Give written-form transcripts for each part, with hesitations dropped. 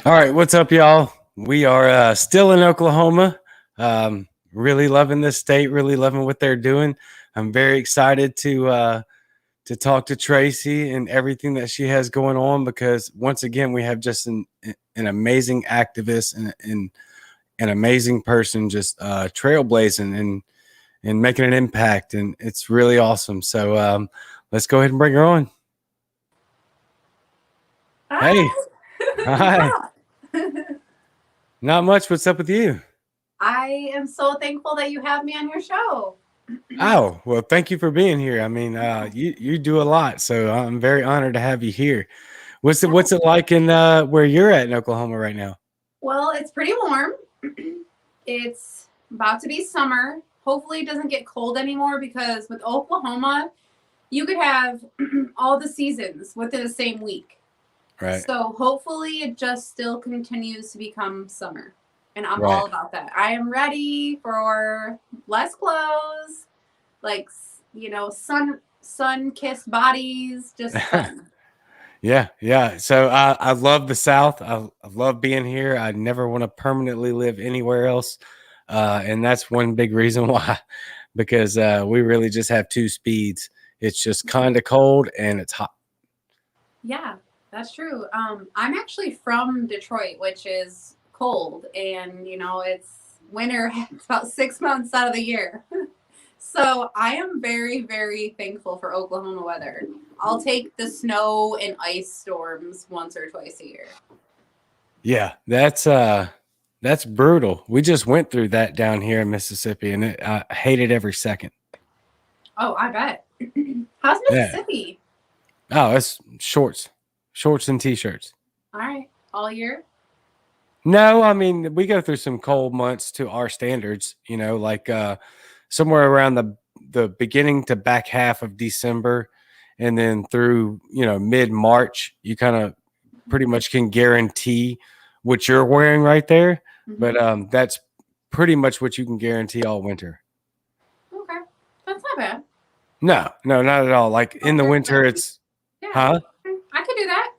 All right, what's up, y'all? We are still in Oklahoma. Really loving this state. Really loving what they're doing. I'm very excited to talk to Tracy and everything that she has going on because once again we have just an amazing activist and an amazing person just trailblazing and making an impact, and it's really awesome. So let's go ahead and bring her on. Hey, Hi. hi. What's up? Not much. What's up with you? I am so thankful that you have me on your show. Oh, well, thank you for being here. I mean, you do a lot, so I'm very honored to have you here. What's it like in where you're at in Oklahoma right now? Well, it's pretty warm. It's about to be summer. Hopefully, it doesn't get cold anymore because with Oklahoma, you could have all the seasons within the same week. Right, So, hopefully, it just still continues to become summer. And I'm right. all about that. I am ready for less clothes, like, sun kissed bodies, just fun. Yeah, yeah. So I love the South. I love being here. I never want to permanently live anywhere else, and that's one big reason why, because we really just have two speeds. It's just kind of cold and it's hot. Yeah, that's true. I'm actually from Detroit, which is cold, and it's winter about 6 months out of the year. So I am very, very thankful for Oklahoma weather. I'll take the snow and ice storms once or twice a year. Yeah, that's brutal. We just went through that down here in Mississippi, and I hate it every second. Oh, I bet. How's Yeah. Mississippi? Oh, it's shorts and t-shirts. All right, all year. No, I mean we go through some cold months to our standards. Like somewhere around the beginning to back half of December, and then through mid March, you kind of pretty much can guarantee what you're wearing right there. But Mm-hmm. that's pretty much what you can guarantee all winter. Okay, that's not bad. No, no, not at all. Like in the Okay, winter, it's yeah, huh? I could do that.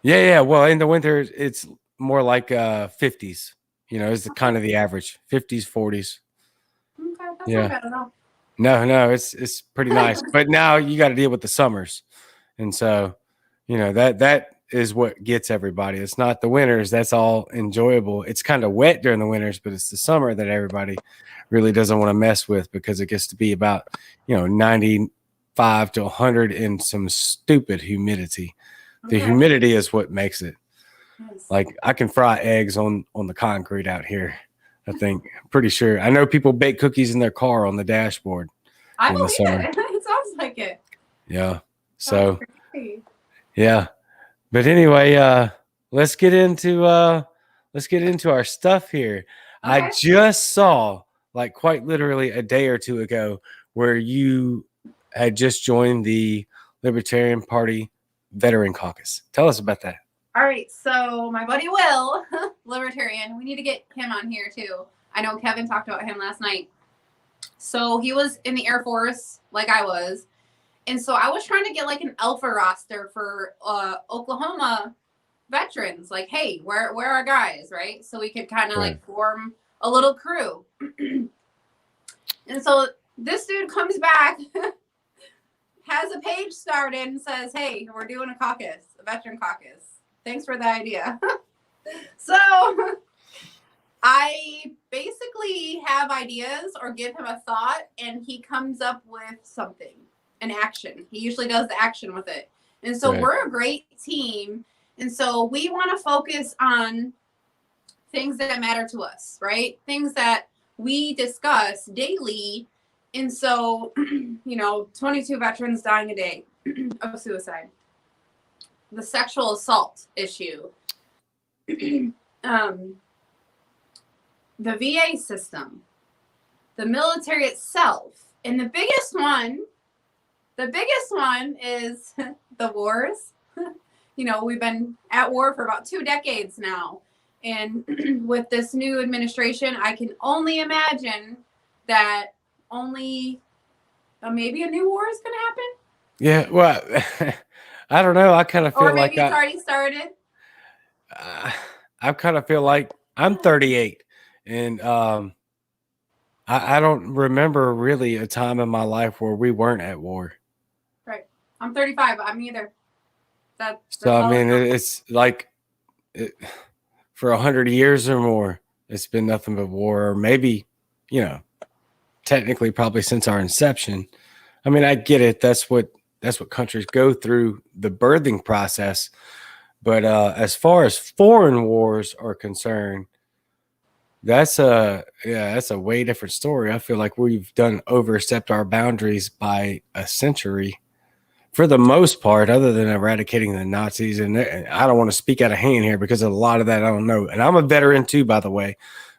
Yeah, yeah. Well, in the winter, it's more like 50s. Is the Okay, kind of the average 50s, 40s. okay, that's not Yeah. bad at all. No, no, it's pretty nice. But now you got to deal with the summers, and so that is what gets everybody. It's not the winters. That's all enjoyable. It's kind of wet during the winters, but it's the summer that everybody really doesn't want to mess with because it gets to be about 95 to 100 and some stupid humidity. The Okay. humidity is what makes it. Yes. Like I can fry eggs on the concrete out here. I think pretty sure. I know people bake cookies in their car on the dashboard I in the believe summer. it. It sounds like it. Yeah. That's So crazy. yeah. But anyway, let's get into our stuff here. I Okay. just saw, like, quite literally a day or two ago, where you had just joined the Libertarian Party Veteran Caucus. Tell us about that. All right. So my buddy Will, Libertarian, we need to get him on here too. I know Kevin talked about him last night. So he was in the Air Force, like I was, and so I was trying to get like an alpha roster for Oklahoma veterans. Like, hey, where are our guys, right? So we could kind of Right. like form a little crew. And so this dude comes back, has a page started, and says, "Hey, we're doing a caucus, a veteran caucus. Thanks for the idea." So I basically have ideas or give him a thought, and he comes up with something, an action. He usually does the action with it. And so Right. we're a great team. And so we want to focus on things that matter to us, right? Things that we discuss daily. And so, 22 veterans dying a day of suicide, the sexual assault issue, um, the VA system, the military itself, and the biggest one is the wars. We've been at war for about 2 decades now. And with this new administration, I can only imagine that only maybe a new war is going to happen. Yeah. Well, I don't know. I kind of Or feel like maybe it's already started. uh, I kind of feel like I'm 38, and I don't remember really a time in my life where we weren't at war. Right. I'm 35. I'm neither. So That's I all I mean, know. it's like for 100 years or more, it's been nothing but war. Or maybe, technically, probably since our inception. I mean, I get it. That's what countries go through, the birthing process. But as far as foreign wars are concerned, that's a way different story. I feel like we've done overstepped our boundaries by a century for the most part, other than eradicating the Nazis. And I don't want to speak out of hand here because a lot of that I don't know. And I'm a veteran too, by the way,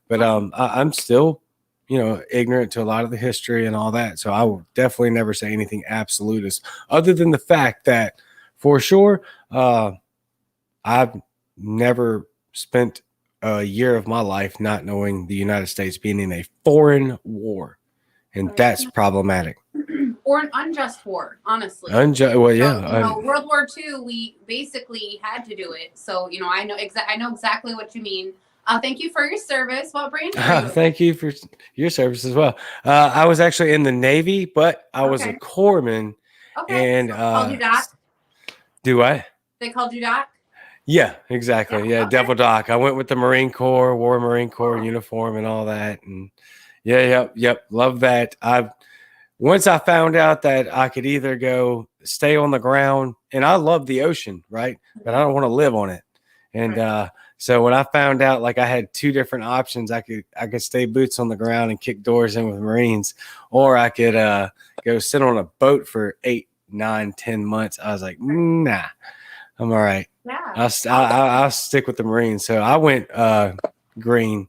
but I'm still, ignorant to a lot of the history and all that. So I will definitely never say anything absolutist, other than the fact that for sure, I've never spent a year of my life not knowing the United States being in a foreign war, and that's problematic. Or an unjust war, honestly. Well, So, yeah. World War II, we basically had to do it. So, I know exactly what you mean. Thank you for your service. What branch are you? Thank you for your service as well. I was actually in the Navy, but I was a corpsman. Okay. And So called you Doc? Do I? They called you Doc? Yeah, exactly. Yeah, Okay. Devil Doc. I went with the Marine Corps, wore Marine Corps uniform and all that. And yep. Love that. Once I found out that I could either go stay on the ground, and I love the ocean, right? But I don't want to live on it. And so when I found out like I had two different options, I could stay boots on the ground and kick doors in with Marines, or I could go sit on a boat for 8, 9, 10 months. I was like, nah, I'm all right. Yeah. I'll stick with the Marines. So I went green.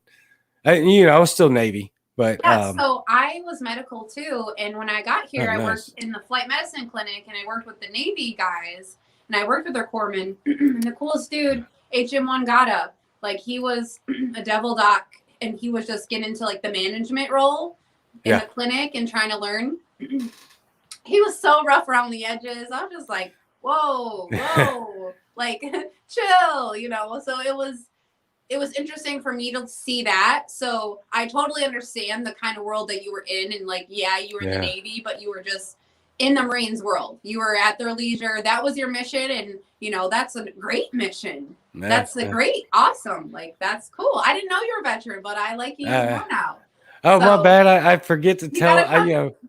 I was still Navy. But so I was medical too, and when I got here, I worked in the flight medicine clinic, and I worked with the Navy guys, and I worked with their corpsmen. And the coolest dude, HM1 Gata, like he was a Devil Doc, and he was just getting into like the management role in the clinic and trying to learn. He was so rough around the edges. I was just like, whoa, like chill, So it was interesting for me to see that. So I totally understand the kind of world that you were in. And like, you were in the Navy, but you were just in the Marines world. You were at their leisure. That was your mission. And, that's a great mission. That's great. Awesome. Like, that's cool. I didn't know you were a veteran, but I like you more now. Oh, so, my bad. I forget to tell.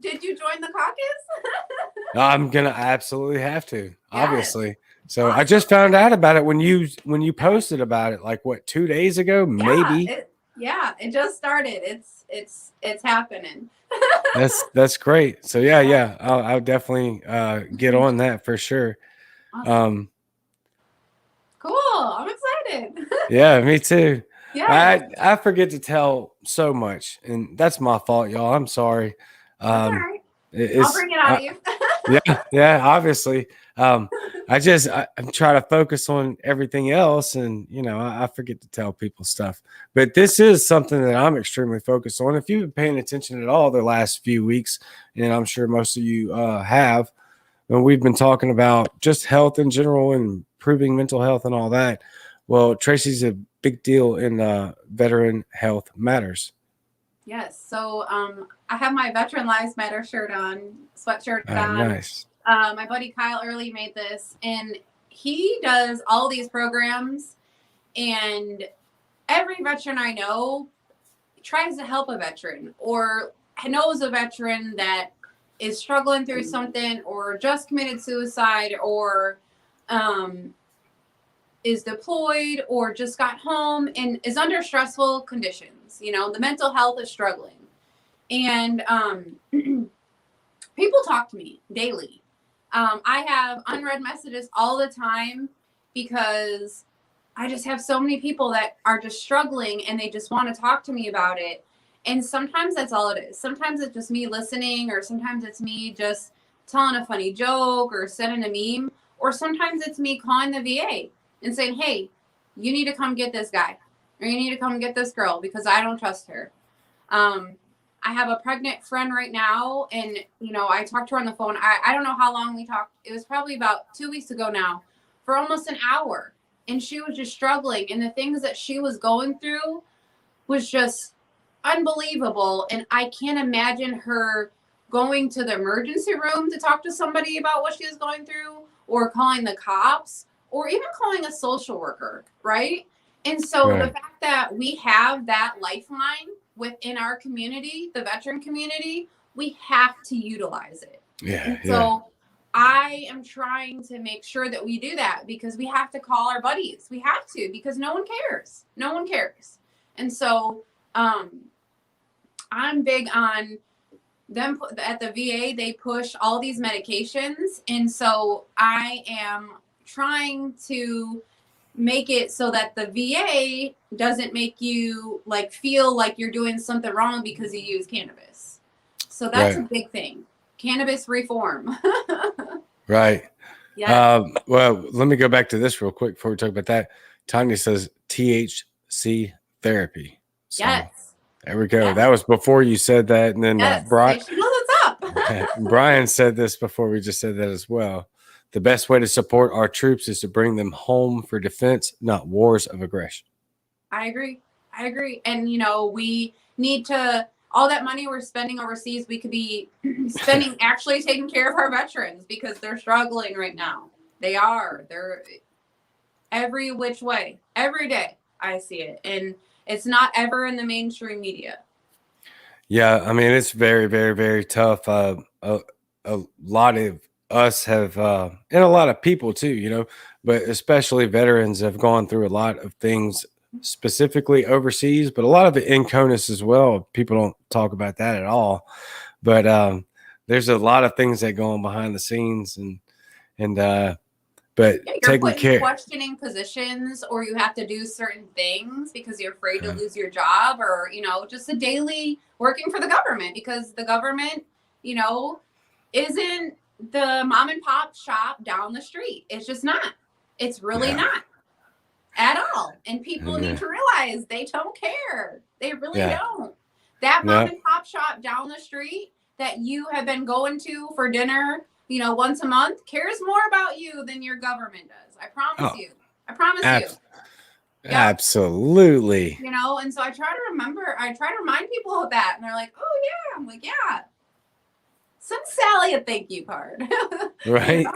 Did you join the caucus? I'm going to absolutely have to, obviously. So awesome. I just found out about it when you posted about it, like what, 2 days ago, maybe. It just started. It's happening. That's great. So I'll definitely get on that for sure. Awesome. Cool. I'm excited. Yeah, me too. Yeah. I forget to tell so much, and that's my fault, y'all. I'm sorry. That's all right. I'll bring it out of you. Yeah, obviously. I'm trying to focus on everything else, and I forget to tell people stuff. But this is something that I'm extremely focused on. If you've been paying attention at all the last few weeks, and I'm sure most of you have, when we've been talking about just health in general and improving mental health and all that. Well, Tracy's a big deal in Veteran Health Matters. Yes. So I have my Veteran Lives Matter sweatshirt on. Nice. My buddy Kyle Early made this, and he does all these programs, and every veteran I know tries to help a veteran or knows a veteran that is struggling through something or just committed suicide or is deployed or just got home and is under stressful conditions. The mental health is struggling. And people talk to me daily. I have unread messages all the time because I just have so many people that are just struggling and they just want to talk to me about it. And sometimes that's all it is. Sometimes it's just me listening, or sometimes it's me just telling a funny joke or sending a meme, or sometimes it's me calling the VA and saying, hey, you need to come get this guy, or you need to come get this girl because I don't trust her. I have a pregnant friend right now, and, I talked to her on the phone. I don't know how long we talked. It was probably about 2 weeks ago now, for almost an hour. and she was just struggling, and the things that she was going through was just unbelievable. And I can't imagine her going to the emergency room to talk to somebody about what she was going through, or calling the cops, or even calling a social worker, right? And so the fact that we have that lifeline within our community, the veteran community, we have to utilize it. Yeah. So I am trying to make sure that we do that, because we have to call our buddies. We have to, because no one cares. No one cares. And so I'm big on them. At the VA, they push all these medications. And so I am trying to make it so that the VA doesn't make you like feel like you're doing something wrong because you use cannabis. So that's a big thing. Cannabis reform. Right. Yeah. Well, let me go back to this real quick before we talk about that. Tanya says THC therapy. So Yes. there we go. Yes. That was before you said that. And then Brian, she knows what's up. Brian said this before we just said that as well. The best way to support our troops is to bring them home for defense, not wars of aggression. I agree. And, we need to, all that money we're spending overseas, we could be spending actually taking care of our veterans, because they're struggling right now. They're every which way, every day I see it. And it's not ever in the mainstream media. Yeah. I mean, it's very, very, very tough. A lot of us have, and a lot of people too, but especially veterans have gone through a lot of things specifically overseas, but a lot of it in CONUS as well. People don't talk about that at all, but there's a lot of things that go on behind the scenes, but you're taking care, questioning positions, or you have to do certain things because you're afraid to lose your job, or just a daily working for the government, because the government isn't the mom and pop shop down the street. It's just not. It's really not at all. And people need to realize they don't care. They really don't. That mom and pop shop down the street that you have been going to for dinner, once a month, cares more about you than your government does. I promise you. I promise you. Absolutely. And so I try to remind people of that. And they're like, oh yeah. I'm like, yeah. Send Sally a thank you card. Right.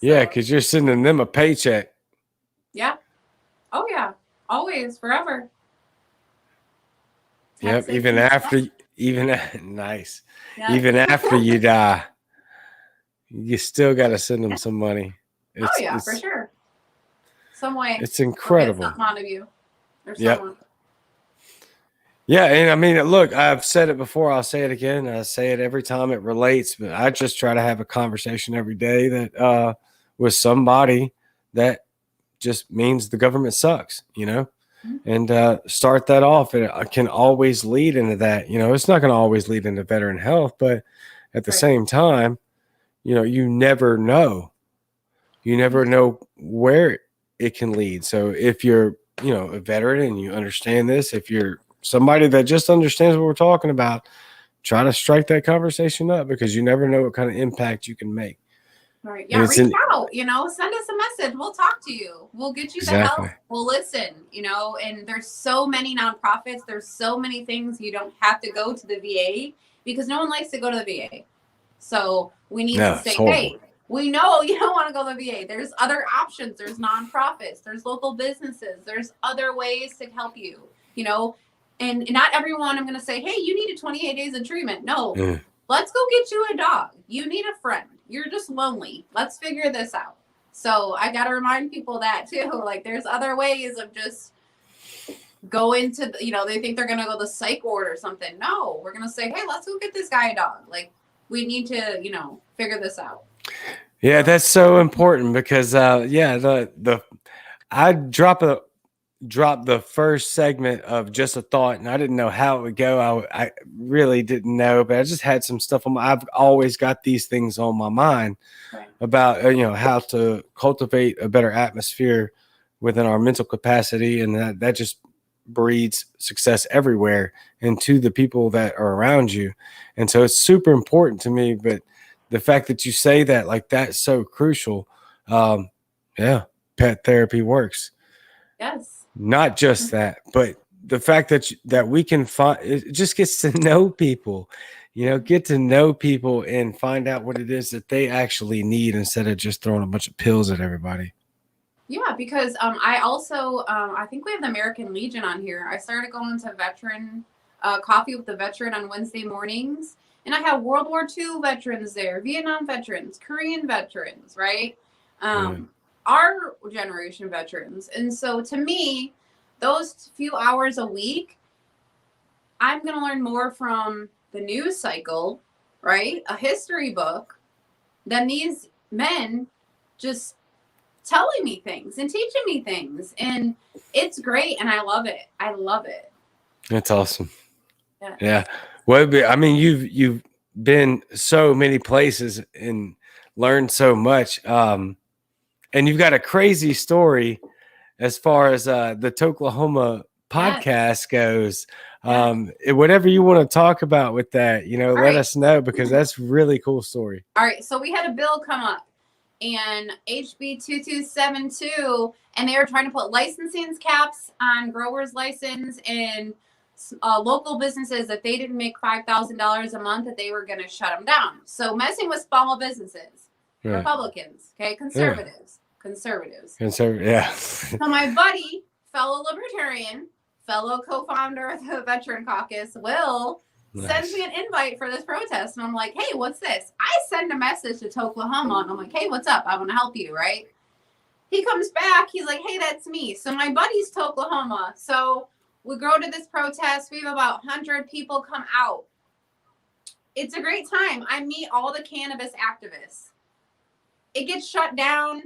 Yeah, because you're sending them a paycheck. Yeah. Oh yeah. Always, forever. Yep. Even after nice. Yep. Even after you die, you still got to send them some money. It's for sure. Some way. It's incredible. Something out of you. Or someone. Yeah, and I mean, look, I've said it before. I'll say it again. I say it every time it relates, but I just try to have a conversation every day that with somebody that just means the government sucks, and start that off. And it can always lead into that. It's not going to always lead into veteran health, but at the same time, you never know. You never know where it can lead. So if you're, a veteran and you understand this, if you're somebody that just understands what we're talking about, try to strike that conversation up, because you never know what kind of impact you can make. Right. Yeah. Reach out, send us a message. We'll talk to you. We'll get you the help. We'll listen, and there's so many nonprofits. There's so many things. You don't have to go to the VA, because no one likes to go to the VA. So we need to say, hey, we know you don't want to go to the VA. There's other options. There's nonprofits. There's local businesses. There's other ways to help you, And not everyone, I'm going to say, hey, you needed 28 days of treatment. No, let's go get you a dog. You need a friend. You're just lonely. Let's figure this out. So I got to remind people that too. Like, there's other ways of just going to, they think they're going to go to the psych ward or something. No, we're going to say, hey, let's go get this guy a dog. Like, we need to, figure this out. Yeah, that's so important, because I dropped the first segment of just a thought, and I didn't know how it would go. I really didn't know, but I just had some stuff on I've always got these things on my mind about how to cultivate a better atmosphere within our mental capacity, and that just breeds success everywhere and to the people that are around you. And so it's super important to me. But the fact that you say that, like, that's so crucial. Yeah. pet therapy works. Yes. Not just that, but the fact that we can find it just gets to know people, get to know people and find out what it is that they actually need instead of just throwing a bunch of pills at everybody. Yeah, because I also I think we have the American Legion on here. I started going to veteran coffee with the veteran on Wednesday mornings, and I have World War II veterans there, Vietnam veterans, Korean veterans, right? Our generation veterans. And so to me, those few hours a week, I'm going to learn more from the news cycle, right? A history book, than these men just telling me things and teaching me things. And it's great. And I love it. I love it. That's awesome. Yeah. Well, I mean, you've been so many places and learned so much. And you've got a crazy story as far as the Toklahoma podcast goes. Whatever you want to talk about with that, let us know, because that's a really cool story. All right. So we had a bill come up, and HB 2272, and they were trying to put licensing caps on growers' license and local businesses that they didn't make $5,000 a month, that they were going to shut them down. So messing with small businesses, right. Republicans, okay, conservatives. Yeah. So my buddy, fellow Libertarian, fellow co-founder of the Veteran Caucus, Will, sends me an invite for this protest. And I'm like, hey, what's this? I send a message to Toklahoma, and I'm like, hey, what's up? I want to help you, right? He comes back. He's like, hey, that's me. So my buddy's Toklahoma. So we go to this protest. We have about 100 people come out. It's a great time. I meet all the cannabis activists. It gets shut down.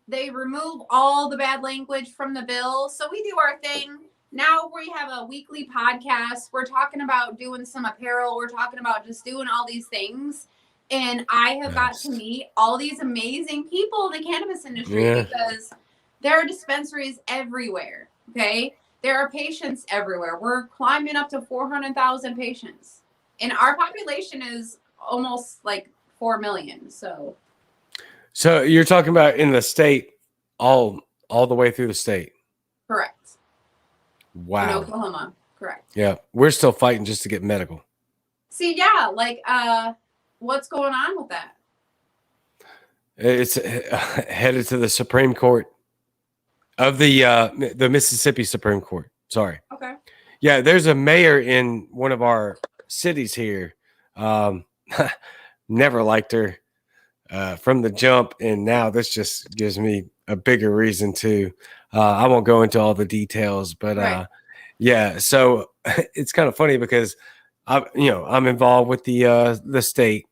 They remove all the bad language from the bill. So we do our thing. Now we have a weekly podcast. We're talking about doing some apparel. We're talking about just doing all these things. And I have got to meet all these amazing people in the cannabis industry, because there are dispensaries everywhere. Okay. There are patients everywhere. We're climbing up to 400,000 patients. And our population is almost like 4 million. So you're talking about in the state, all the way through the state. Correct. Wow. In Oklahoma. Correct. Yeah. We're still fighting just to get medical. See, yeah. Like, what's going on with that? It's headed to the Supreme Court of the Mississippi Supreme Court. Sorry. Okay. Yeah. There's a mayor in one of our cities here. Never liked her from the jump, and now this just gives me a bigger reason to. I won't go into all the details, but yeah. So it's kind of funny because I'm involved with the state,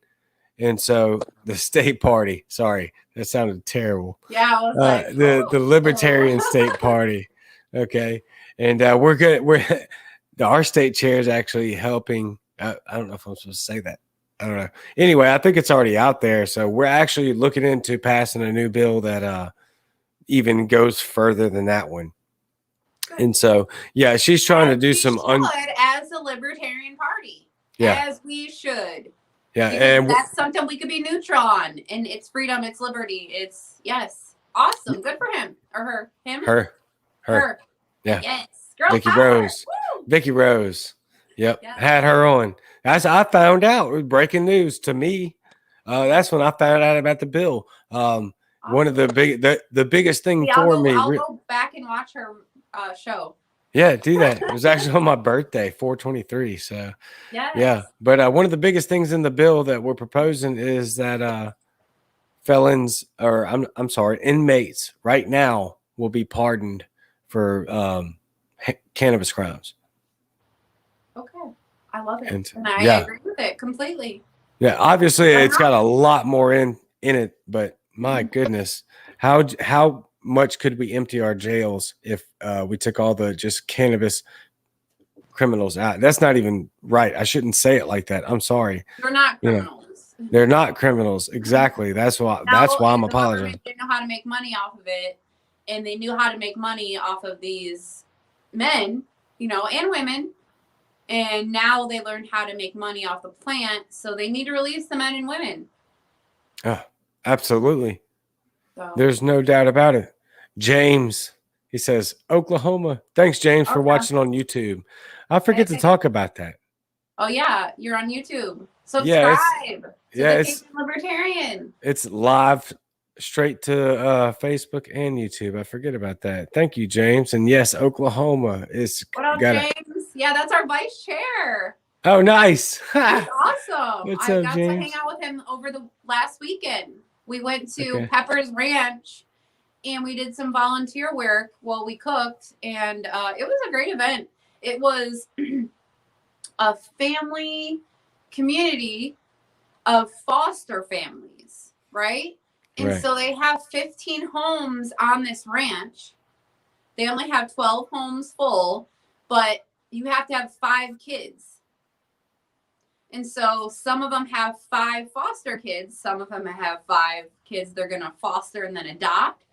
and so the state party. Sorry, that sounded terrible. Yeah, I was like, the Libertarian state party. Okay, and our state chair is actually helping. I don't know if I'm supposed to say that. I don't know. Anyway, I think it's already out there. So we're actually looking into passing a new bill that even goes further than that one. Good. And so, yeah, she's trying to do some as a Libertarian Party. Yeah. As we should. Yeah. Because and that's something we could be neutral on. And it's freedom, it's liberty. It's awesome. Good for him or her. Him? Her. Yeah. Yes. Girl Vicky power. Rose. Woo! Vicky Rose. Yep. Had her on. I found out. It was breaking news to me. That's when I found out about the bill. Awesome. One of the biggest thing for me. I'll go back and watch her show. Yeah, do that. It was actually on my birthday, 4/23. So yeah. But one of the biggest things in the bill that we're proposing is that felons, or I'm sorry, inmates right now will be pardoned for cannabis crimes. Okay. I love it. And I agree with it completely. Yeah, obviously it's got a lot more in it, but my goodness, how much could we empty our jails if we took all the just cannabis criminals out? That's not even right. I shouldn't say it like that. I'm sorry. They're not criminals. They're not criminals. Exactly. That's why I'm apologizing. They didn't know how to make money off of it, and they knew how to make money off of these men, and women. And now they learned how to make money off the plant, so they need to release the men and women. Oh, absolutely. So. There's no doubt about it. James, he says, Oklahoma. Thanks, James, for Okay. watching on YouTube. I forget to talk about that. Oh yeah, you're on YouTube. Yeah, Subscribe to the Cajun Libertarian. It's live straight to Facebook and YouTube. I forget about that. Thank you, James. And yes, Oklahoma is. What up, James? Yeah, that's our vice chair. Oh, nice. He's awesome. What's I up, got James? to hang out with him over the last weekend. We went to Pepper's Ranch and we did some volunteer work while we cooked, and it was a great event. It was a family community of foster families, right? And so they have 15 homes on this ranch. They only have 12 homes full, but you have to have 5 kids. And so some of them have 5 foster kids. Some of them have 5 kids they're going to foster and then adopt.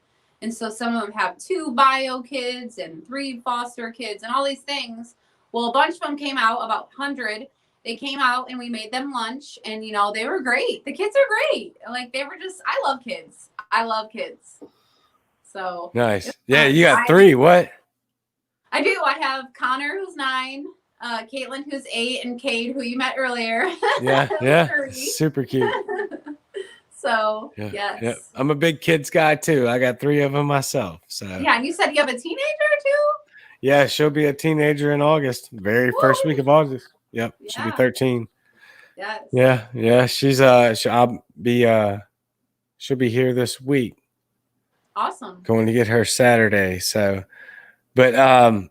And so some of them have 2 bio kids and 3 foster kids and all these things. Well, a bunch of them came out, about 100. They came out and we made them lunch, and you know, they were great. The kids are great. Like, they were just, I love kids. I love kids. So nice. Yeah, you got 3. What? I do. I have Connor, who's 9, Caitlin, who's 8, and Cade, who you met earlier. Yeah. Super cute. So yes. I'm a big kids guy too. I got 3 of them myself. So yeah, and you said you have a teenager too? Yeah, she'll be a teenager in August. Very first week of August. Yep. Yeah. She'll be 13. Yes. Yeah. She's she'll be here this week. Awesome. Going to get her Saturday. So, but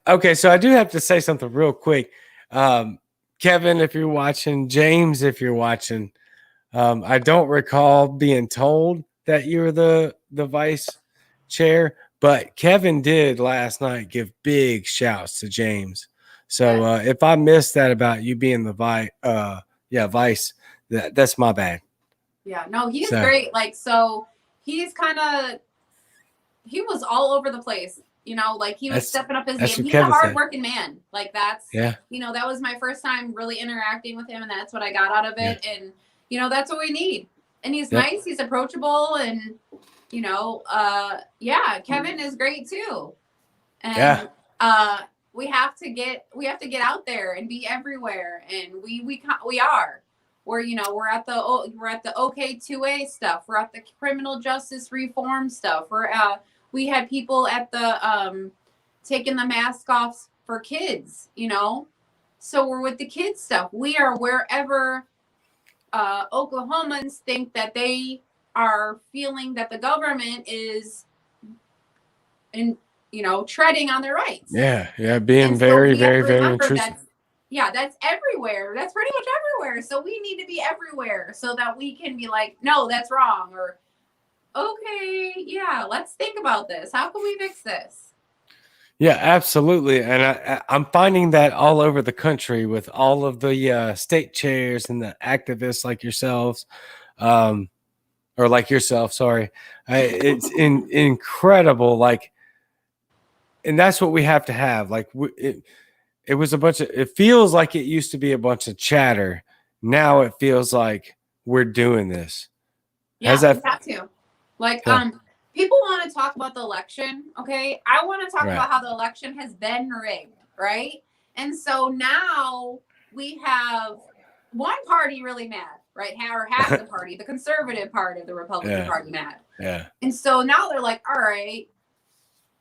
okay, so I do have to say something real quick. Kevin, if you're watching, James, if you're watching, I don't recall being told that you were the vice chair, but Kevin did last night give big shouts to James. So if I missed that about you being the vice, that's my bad. Yeah, no, he's great. Like, so he's he was all over the place. You know, like he was stepping up his game. He's a hardworking man. Like, that's, you know, that was my first time really interacting with him, and that's what I got out of it. Yeah. And, you know, that's what we need. And he's nice. He's approachable. And, you know, Kevin is great too. And we have to get out there and be everywhere. And we are. We're at the OK2A stuff. We're at the criminal justice reform stuff. We had people at the taking the mask off for kids, you know. So we're with the kids stuff. We are wherever Oklahomans think that they are feeling that the government is treading on their rights. Yeah, being very, very, very intrusive. That's everywhere. That's pretty much everywhere. So we need to be everywhere so that we can be like, no, that's wrong, or okay, yeah, let's think about this. How can we fix this? Yeah, absolutely. And I'm finding that all over the country with all of the state chairs and the activists like yourselves, or like yourself, sorry. It's incredible. Like, and that's what we have to have. Like, it was it feels like it used to be a bunch of chatter. Now it feels like we're doing this. Yeah, we have to. Like, people want to talk about the election, okay? I want to talk about how the election has been rigged, right? And so now we have one party really mad, right? Or half the party, the conservative part of the Republican Party mad. Yeah. And so now they're like, all right,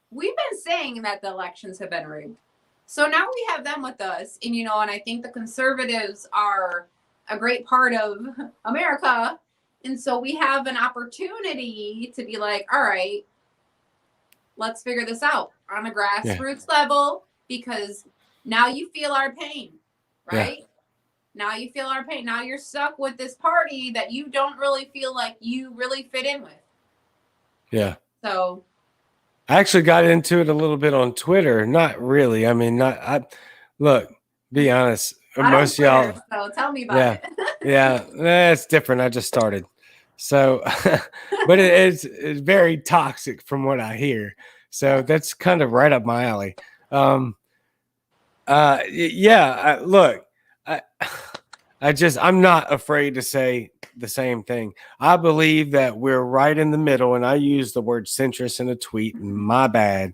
we've been saying that the elections have been rigged. So now we have them with us. And, and I think the conservatives are a great part of America. And so we have an opportunity to be like, all right, let's figure this out on a grassroots level, because now you feel our pain, right? Yeah. Now you feel our pain. Now you're stuck with this party that you don't really feel like you really fit in with. Yeah. So I actually got into it a little bit on Twitter. Not really. I mean, look, be honest. Most of y'all. So tell me about it. Yeah, it's different. I just started. So, but it's very toxic from what I hear. So that's kind of right up my alley. Look, I'm not afraid to say the same thing. I believe that we're right in the middle, and I use the word centrist in a tweet. My bad.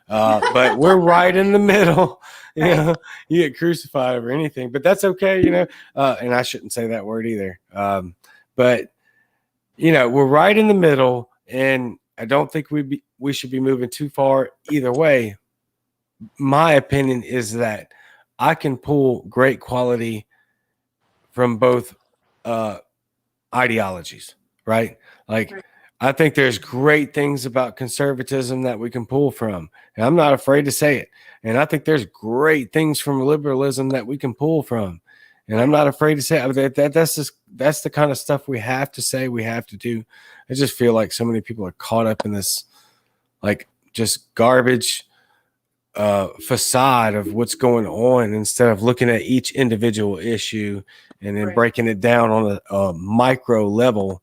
But we're right in the middle. You Right. know, you get crucified over anything, but that's okay. You know, and I shouldn't say that word either. But you know, we're right in the middle, and I don't think we should be moving too far either way. My opinion is that I can pull great quality from both ideologies, right? Like, Right. I think there's great things about conservatism that we can pull from, and I'm not afraid to say it. And I think there's great things from liberalism that we can pull from, and I'm not afraid to say it. That's the kind of stuff we have to say, we have to do. I just feel like so many people are caught up in this, like, just garbage facade of what's going on, instead of looking at each individual issue and then Right. breaking it down on a micro level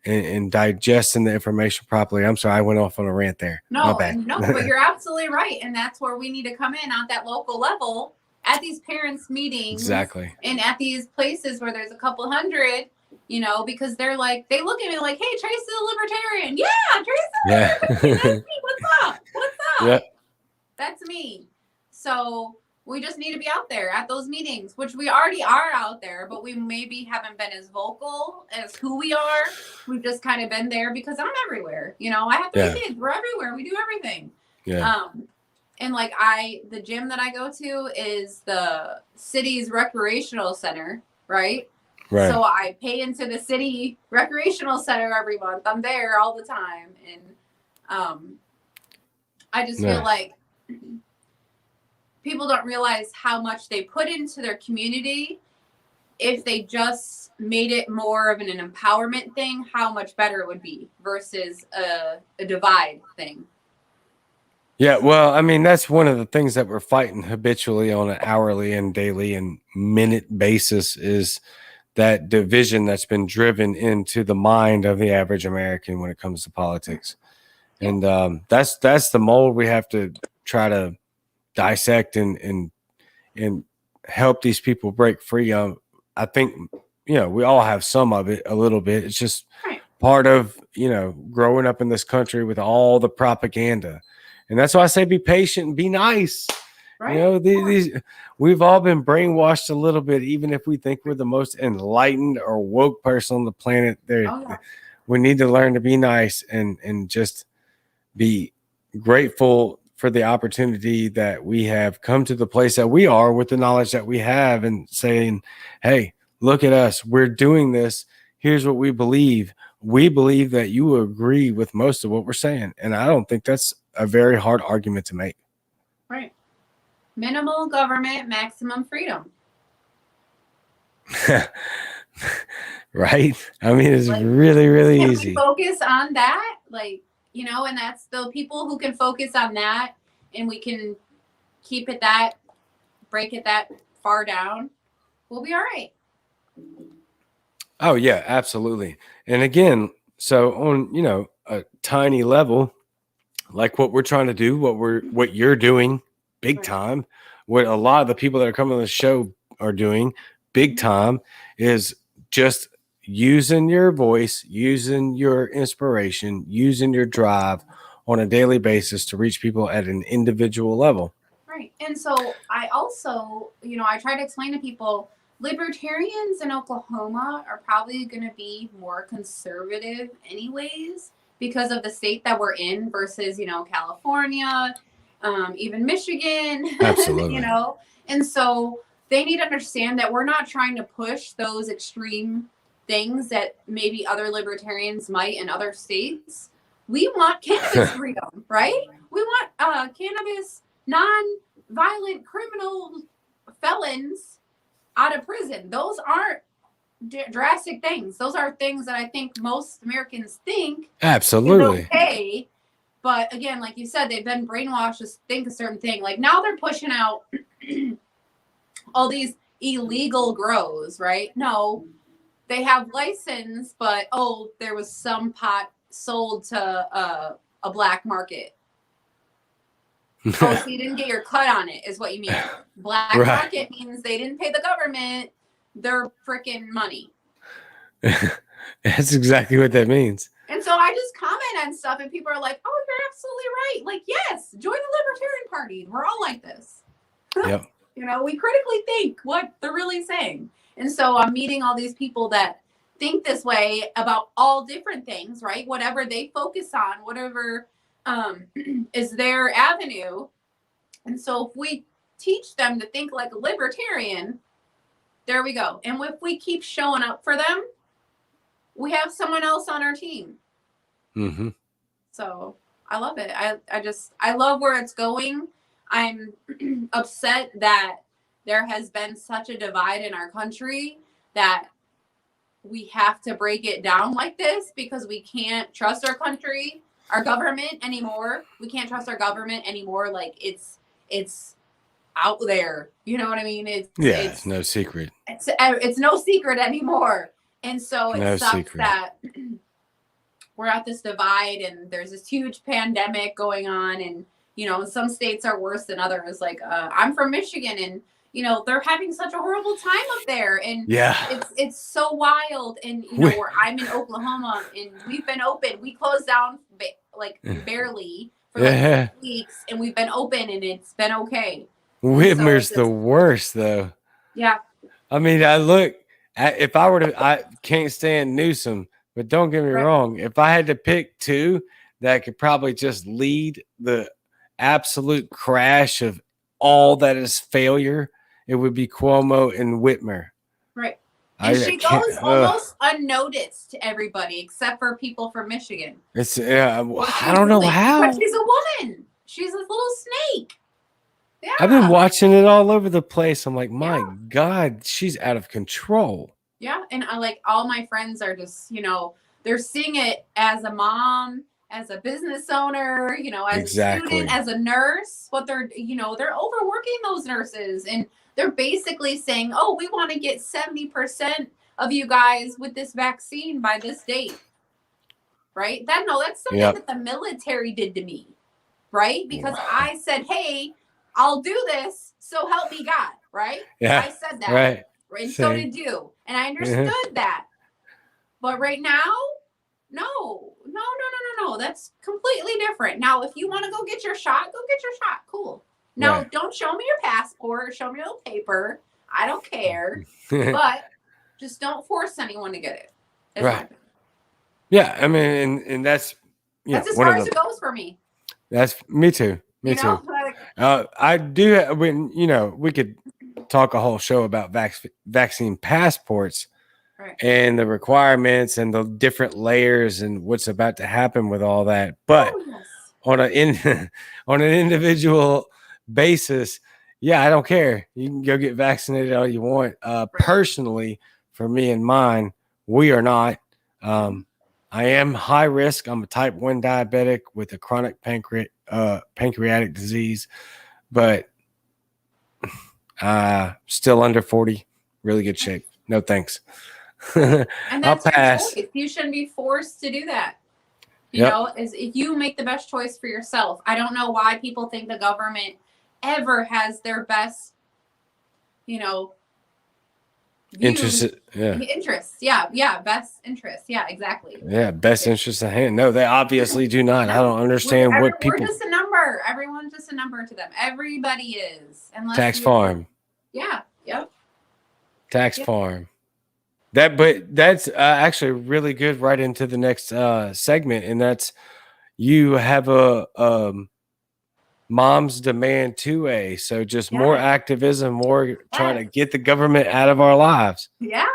and digesting the information properly. I'm sorry, I went off on a rant there. My bad. No, but you're absolutely right. And that's where we need to come in at that local level, at these parents' meetings. Exactly. And at these places where there's a couple hundred, you know, because they're like, they look at me like, hey, Tracy the Libertarian. Yeah, Tracy the Yeah. Libertarian. That's me. What's up? What's up? Yeah. That's me. So we just need to be out there at those meetings, which we already are out there, but we maybe haven't been as vocal as who we are. We've just kind of been there because I'm everywhere. You know, I have 3 kids. We're everywhere. We do everything. Yeah. And like the gym that I go to is the city's recreational center, right? Right. So I pay into the city recreational center every month. I'm there all the time. And I just feel like people don't realize how much they put into their community. If they just made it more of an empowerment thing, how much better it would be versus a divide thing. Yeah, well, I mean, that's one of the things that we're fighting habitually on an hourly and daily and minute basis, is that division that's been driven into the mind of the average American when it comes to politics. And that's the mold we have to try to dissect and help these people break free. I think, you know, we all have some of it a little bit. It's just part of, you know, growing up in this country with all the propaganda. And that's why I say be patient and be nice. Right. You know, these we've all been brainwashed a little bit, even if we think we're the most enlightened or woke person on the planet. We need to learn to be nice and just be grateful for the opportunity that we have come to the place that we are with the knowledge that we have, and saying, hey, look at us. We're doing this. Here's what we believe. We believe that you agree with most of what we're saying. And I don't think that's a very hard argument to make. Right. Minimal government, maximum freedom. Right? I mean, it's like, really, really easy. We focus on that, like, you know, and that's the people who can focus on that, and we can keep it that, break it that far down, we'll be all right. Oh, yeah, absolutely. And again, so on, you know, a tiny level, like what we're trying to do, what you're doing big time, what a lot of the people that are coming on the show are doing big time, is just using your voice, using your inspiration, using your drive on a daily basis to reach people at an individual level. Right. And so I also, you know, I try to explain to people, libertarians in Oklahoma are probably going to be more conservative anyways, because of the state that we're in versus, you know, California, even Michigan. Absolutely. You know, and so they need to understand that we're not trying to push those extreme things that maybe other libertarians might in other states. We want cannabis freedom, right? We want cannabis, non-violent criminal felons out of prison. Those aren't drastic things. Those are things that I think most Americans think absolutely is okay. But again, like you said, they've been brainwashed to think a certain thing. Like now they're pushing out all these illegal grows, right? No, they have license, but there was some pot sold to a black market. So you didn't get your cut on it, is what you mean. Black market means they didn't pay the government their freaking money. That's exactly what that means. And so I just comment on stuff and people are like, oh, you're absolutely right. Like, yes, join the Libertarian Party. We're all like this. Yep. You know, we critically think what they're really saying. And so I'm meeting all these people that think this way about all different things, right? Whatever they focus on, whatever is their avenue. And so if we teach them to think like a libertarian, there we go. And if we keep showing up for them, we have someone else on our team. Mm-hmm. So I love it. I love where it's going. I'm upset that there has been such a divide in our country that we have to break it down like this because we can't trust our country, our government anymore. We can't trust our government anymore. Like it's out there. You know what I mean? It's no secret. It's no secret anymore. And so it sucks secret. that we're at this divide and there's this huge pandemic going on. And, you know, some states are worse than others. Like I'm from Michigan and, you know, they're having such a horrible time up there. And it's so wild. And, you know, where I'm in Oklahoma and we've been open. We closed down like barely for like 2 weeks and we've been open and it's been okay. Whitmer's the worst though. Yeah. I mean, if I can't stand Newsom, but don't get me wrong. If I had to pick two that could probably just lead the absolute crash of all that is failure, it would be Cuomo and Whitmer. Right. And she goes almost unnoticed to everybody except for people from Michigan. I don't know how. But she's a woman. She's a little snake. Yeah. I've been watching it all over the place. I'm like, my God, she's out of control. Yeah. And I like all my friends are just, you know, they're seeing it as a mom, as a business owner, you know, as a student, as a nurse, what they're, you know, they're overworking those nurses and they're basically saying, oh, we want to get 70% of you guys with this vaccine by this date. Right. That's something that the military did to me. Right. Because I said, hey, I'll do this. So help me God. Right. Yeah. I said that. Right. And so did you. And I understood that. But right now, no. That's completely different. Now, if you want to go get your shot, go get your shot. Cool. Now, don't show me your passport or show me your little paper. I don't care. But just don't force anyone to get it. That's right. Yeah. I mean, and that's as far as it goes for me. That's me too. Me too. I do. When we could talk a whole show about vaccine passports. Right. And the requirements and the different layers and what's about to happen with all that. But on an individual basis, I don't care. You can go get vaccinated all you want. Personally, for me and mine, we are not. I am high risk. I'm a type 1 diabetic with a chronic pancreatic disease, but still under 40, really good shape. No thanks. And that's your choice. You shouldn't be forced to do that. You know, if you make the best choice for yourself. I don't know why people think the government ever has their best, interests. Interests. Yeah. Best interests. Yeah, exactly. Yeah. Best interests at hand. No, they obviously do not. I don't understand what people. We're just a number. Everyone's just a number to them. Everybody is. Tax farm. Yeah. Yep. Tax farm. That's actually really good right into the next segment, and that's you have a Moms Demand 2A, so just more activism, more trying to get the government out of our lives. Yeah.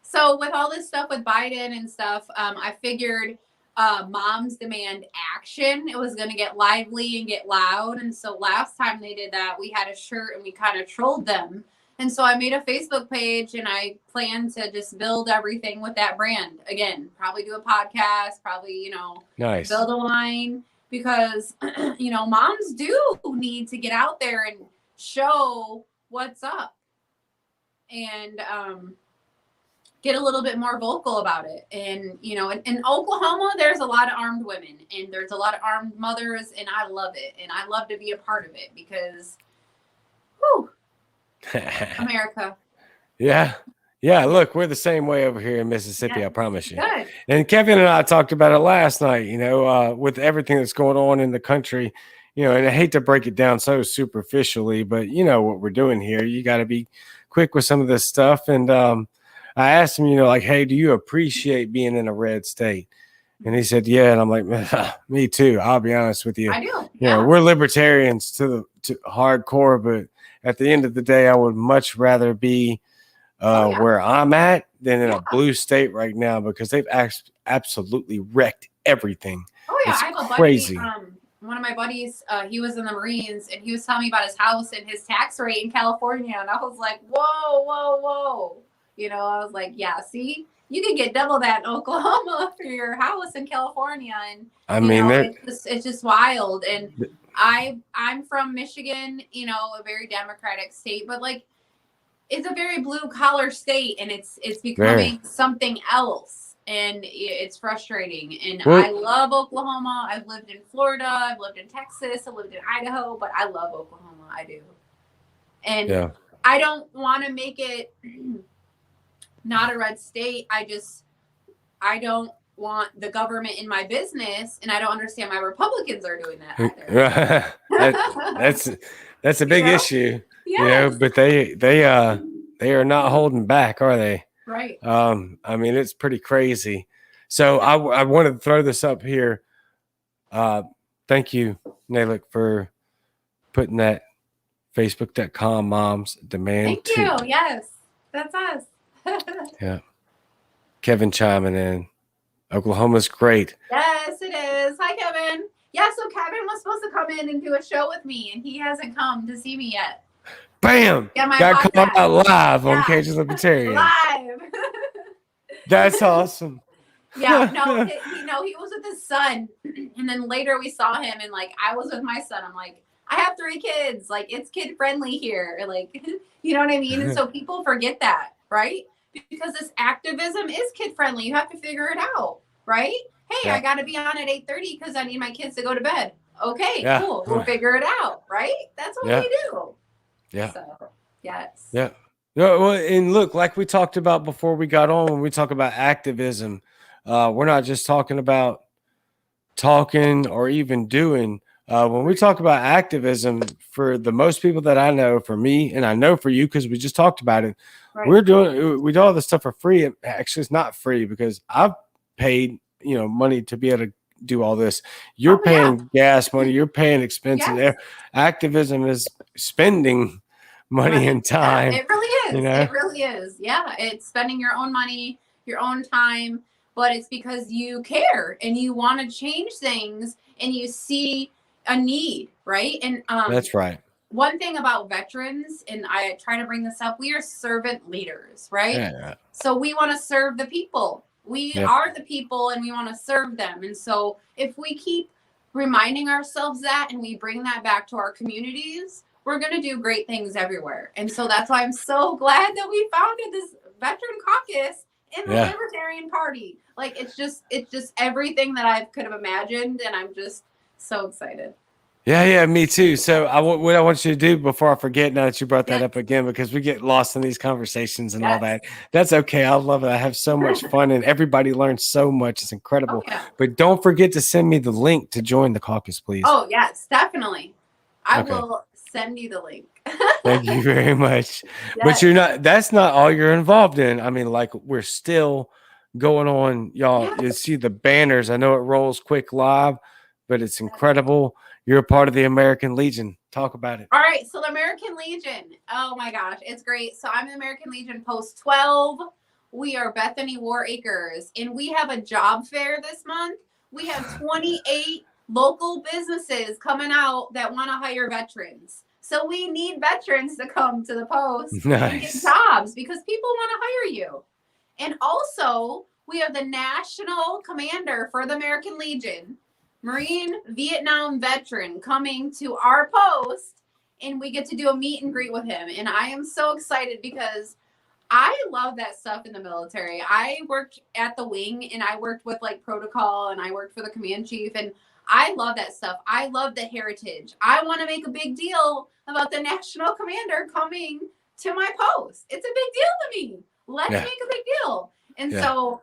So with all this stuff with Biden and stuff, I figured Moms Demand Action, it was going to get lively and get loud, and so last time they did that, we had a shirt and we kind of trolled them. And so I made a Facebook page and I plan to just build everything with that brand. Again, probably do a podcast, probably, nice. Build a line because, moms do need to get out there and show what's up and get a little bit more vocal about it. And, in Oklahoma, there's a lot of armed women and there's a lot of armed mothers and I love it. And I love to be a part of it because, whew. America. Yeah. Yeah, look, we're the same way over here in Mississippi, Yeah. I promise you. Good. And Kevin and I talked about it last night, with everything that's going on in the country, and I hate to break it down so superficially, but you know what we're doing here. You got to be quick with some of this stuff. And I asked him, like, hey, do you appreciate being in a red state? And he said, yeah. And I'm like, me too. I'll be honest with you. I do. Yeah. We're libertarians to hardcore, but at the end of the day, I would much rather be where I'm at than in a blue state right now, because they've absolutely wrecked everything. Oh yeah, it's I have a crazy. buddy. One of my buddies, he was in the Marines, and he was telling me about his house and his tax rate in California, and I was like, whoa, whoa, whoa. I was like, yeah, see, you can get double that in Oklahoma for your house in California, and I mean, it's just wild. And I'm from Michigan, a very Democratic state, but like, it's a very blue collar state, and it's becoming something else, and it's frustrating. And I love Oklahoma. I've lived in Florida. I've lived in Texas. I've lived in Idaho, but I love Oklahoma. I do. And I don't want to make it not a red state. I don't want the government in my business, and I don't understand why Republicans are doing that either. That's a big issue. Yes. But they are not holding back, are they? Right. I mean, it's pretty crazy. So I wanted to throw this up here. Thank you, Nalik, for putting that Facebook.com moms demand. Thank you. Yes, that's us. Yeah. Kevin chiming in. Oklahoma's great. Yes, it is. Hi, Kevin. Yeah, so Kevin was supposed to come in and do a show with me, and he hasn't come to see me yet. Bam! Got called out live on Cajun Libertarian. Live. That's awesome. Yeah, no, he was with his son, and then later we saw him, and like I was with my son. I'm like, I have 3 kids. Like, it's kid friendly here. Like, you know what I mean? And so people forget that, right? Because this activism is kid friendly. You have to figure it out, right? Hey, I got to be on at 8:30 because I need my kids to go to bed. Okay, cool. We'll figure it out, right? That's what we do. Yeah. So, yes. Yeah. No, well, and look, like we talked about before we got on, when we talk about activism, we're not just talking about talking or even doing. When we talk about activism, for the most people that I know, for me, and I know for you, because we just talked about it, we do all this stuff for free. Actually, it's not free, because I've paid money to be able to do all this. You're paying gas money, you're paying expenses. Yes. Activism is spending money and time. It really is. It really is. Yeah, it's spending your own money, your own time, but it's because you care and you want to change things and you see a need, right? And that's right. One thing about veterans, and I try to bring this up, we are servant leaders, right? Yeah. So we want to serve the people. We are the people, and we want to serve them. And so if we keep reminding ourselves that, and we bring that back to our communities, we're going to do great things everywhere. And so that's why I'm so glad that we founded this veteran caucus in the Libertarian Party. Like, it's just everything that I could have imagined, and I'm just so excited. Yeah, me too. So what I want you to do before I forget, now that you brought that up again, because we get lost in these conversations and all that. That's okay. I love it. I have so much fun, and everybody learns so much. It's incredible. But don't forget to send me the link to join the caucus, please. Oh, yes, definitely. I will send you the link. Thank you very much. But that's not all you're involved in. I mean, like, we're still going on, y'all. You see the banners. I know it rolls quick live, but it's incredible. You're a part of the American Legion. Talk about it. All right. So the American Legion. Oh my gosh. It's great. So I'm the American Legion Post 12. We are Bethany War Acres, and we have a job fair this month. We have 28 local businesses coming out that want to hire veterans. So we need veterans to come to the post and get jobs, because people want to hire you. And also, we have the national commander for the American Legion, Marine Vietnam veteran, coming to our post, and we get to do a meet and greet with him. And I am so excited because I love that stuff in the military. I worked at the wing, and I worked with like protocol, and I worked for the command chief, and I love that stuff. I love the heritage. I want to make a big deal about the national commander coming to my post. It's a big deal to me. Let's make a big deal. And Yeah. so,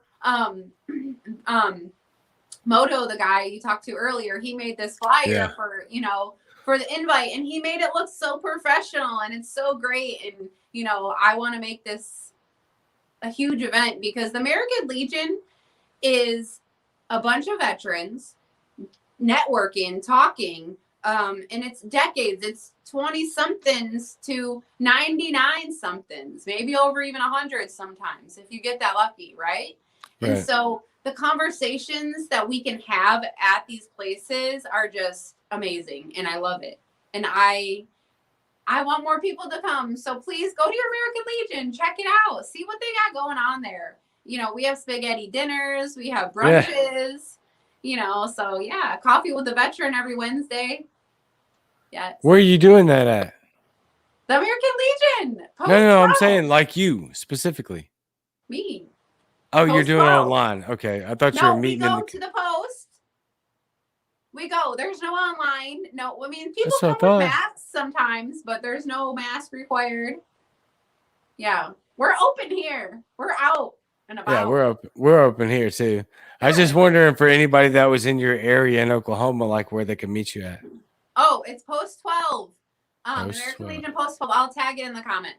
Moto, the guy you talked to earlier, he made this flyer for, you know, for the invite, and he made it look so professional, and it's so great. And, you know, I want to make this a huge event because the American Legion is a bunch of veterans networking, talking, and it's decades. It's 20 somethings to 99 somethings, maybe over even 100 sometimes if you get that lucky, right? And so the conversations that we can have at these places are just amazing, and I love it. And I want more people to come. So please go to your American Legion, check it out, see what they got going on there. You know, we have spaghetti dinners, we have brunches, you know, so yeah, coffee with the veteran every Wednesday. Yes. Where are you doing that at? The American Legion. No, I'm saying like you specifically. Me. Oh, you're doing it online. Okay. I thought you were meeting we go to the post. We go. There's no online. No, I mean, people come with masks sometimes, but there's no mask required. Yeah. We're open here. We're out and about. Yeah, we're open here too. I was just wondering for anybody that was in your area in Oklahoma, like where they could meet you at. Oh, it's post 12. American Legion post 12. I'll tag it in the comments.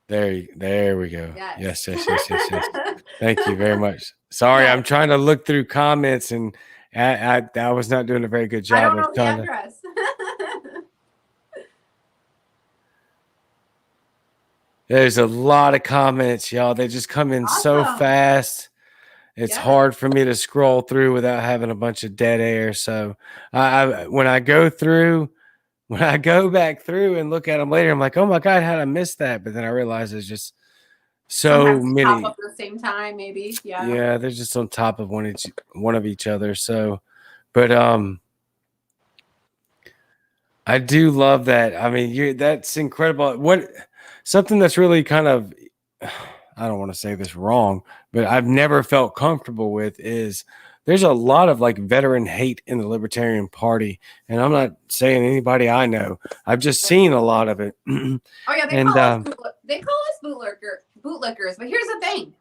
There we go. Yes. Thank you very much. Sorry, I'm trying to look through comments, and I was not doing a very good job. I don't know the address. There's a lot of comments, y'all. They just come in so fast. It's hard for me to scroll through without having a bunch of dead air. So when I go back through and look at them later, I'm like, oh my God, how did I miss that? But then I realize it's just so many. Pop up at the same time, maybe. Yeah. Yeah, they're just on top of one of each other. So, but I do love that. I mean, that's incredible. Something that's really kind of, I don't want to say this wrong, but I've never felt comfortable with is there's a lot of like veteran hate in the Libertarian Party. And I'm not saying anybody I know. I've just seen a lot of it. Oh yeah, they call us bootlickers. But here's the thing.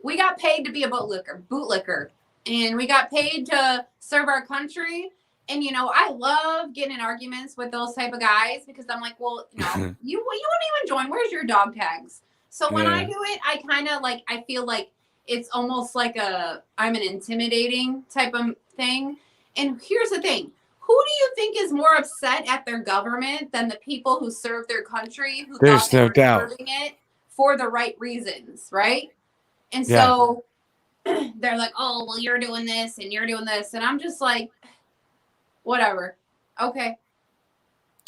We got paid to be a bootlicker. And we got paid to serve our country. And, you know, I love getting in arguments with those type of guys because I'm like, well, no, you wouldn't even join. Where's your dog tags? So when I do it, I kind of like, I feel like it's almost like I'm an intimidating type of thing. And here's the thing. Who do you think is more upset at their government than the people who serve their country, who There's no doubt serving it for the right reasons, right? And so they're like, oh, well, you're doing this and you're doing this. And I'm just like, whatever. Okay.